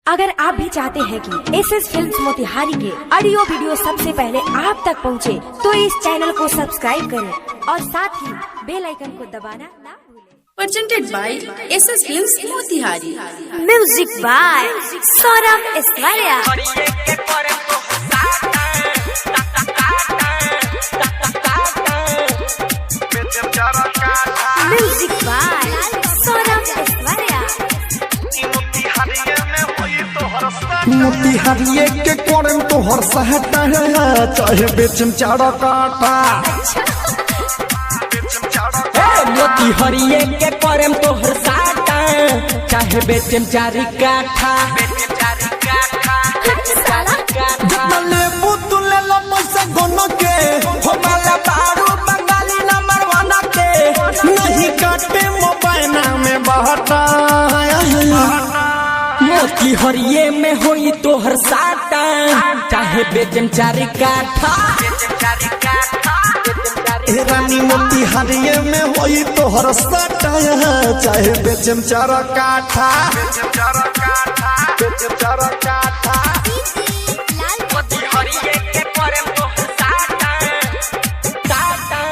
अगर आप भी चाहते हैं कि एसएस फिल्म्स मोतिहारी के ऑडियो वीडियो सबसे पहले आप तक पहुंचे, तो इस चैनल को सब्सक्राइब करें और साथ ही बेल आइकन को दबाना ना भूलें। Presented by SS Films Motihari. Music by Saurabh Eswalia. Music by Saurabh Eswalia. मोतिहारिये के करम तोहर सहता है, चाहे बेचम चारा काटा। मोतिहारिये के करम तोहर साटा, चाहे बेचम चारी काठा। जितना लेबू तू ले लो पैसा गोनो के, हमारा बारू बंगाली नंबर वन के, नहीं काटे मोबाइल में बहता। मोतिहारिये में होई तोहर साटा, चाहे बेचम चारी काठा। रानी मोतिहारिये में होई तोहर साटा, चाहे बेचम चारा काठा। मोतिहारिये के करम तोहर साटा, साटा।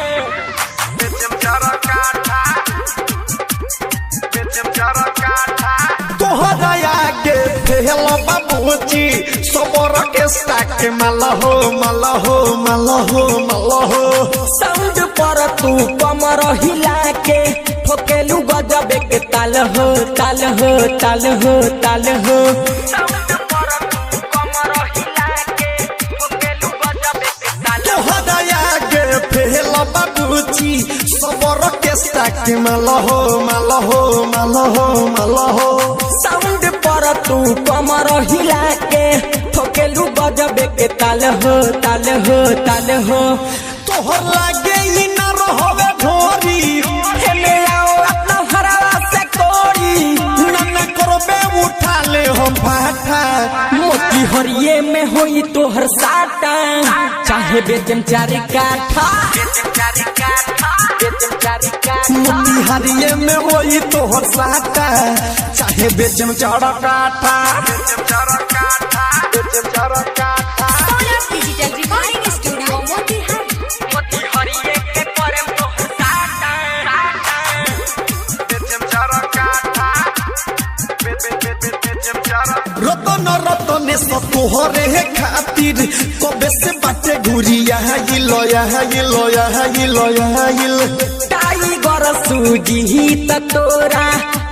तोहरा आगे फेल बाबूजी सबर के स्टाक मलहो मलहो मलहो मलहो। साउंड पर तू कमर हिला के ठोकेलू गजबे के ताल हो ताल हो ताल हो ताल हो। तोहरा आगे फेल बाबूजी सबर के स्टाक मलहो मलहो मलहो मलहो। साउंड पर तू कमर हिला के ठोकेलू गजबे के ताल हो ताल हो ताल हो। तोहर लागे ही न रहवे ढोरी, हेले आओ अपना हरावा से कोड़ी, न करबे उठा ले हम फाटा। मोतिहारिये में होई तोहर साटा, चाहे बेचम चारी काठा। मोतिहारिये में होई तोहर साटा, चाहे बेचम चारा काठा। Saurabh digital recording studio Motihari. रतन रतन से तोहरे खातिर कबे से बाटे घुरिया हिलो हिलो हिलो हिलो। टाइगर सूजी त तोरा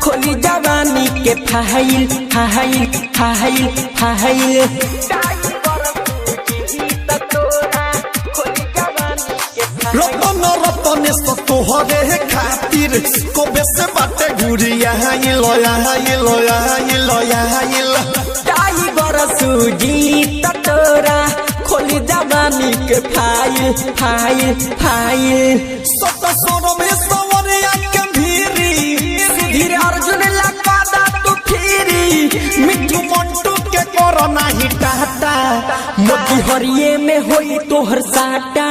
खोली जवानी के file file file file. Tiger सूजी त तोरा खोली जवानी के फाइल। रतन रतन से तोहरे खातिर कबे से बाटे घुरिया हिलो हिलो हिलो हिलो। टाइगर सूजी त तोरा खोली जवानी के फाइल फाइल फाइल। सत सोरो में सवरिया के भीरी, सुधीर अर्जुन लगा तू फिरी, मिठू मंटू के कोरोना ही टाटा। मोतिहारिये में होई तोहर साटा,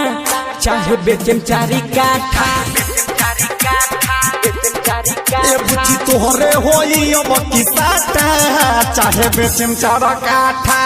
चाहे बेचम चारी काठा। ए बुच्ची तोहरे होई अब की साटा, चाहे बेचम चारा काठा।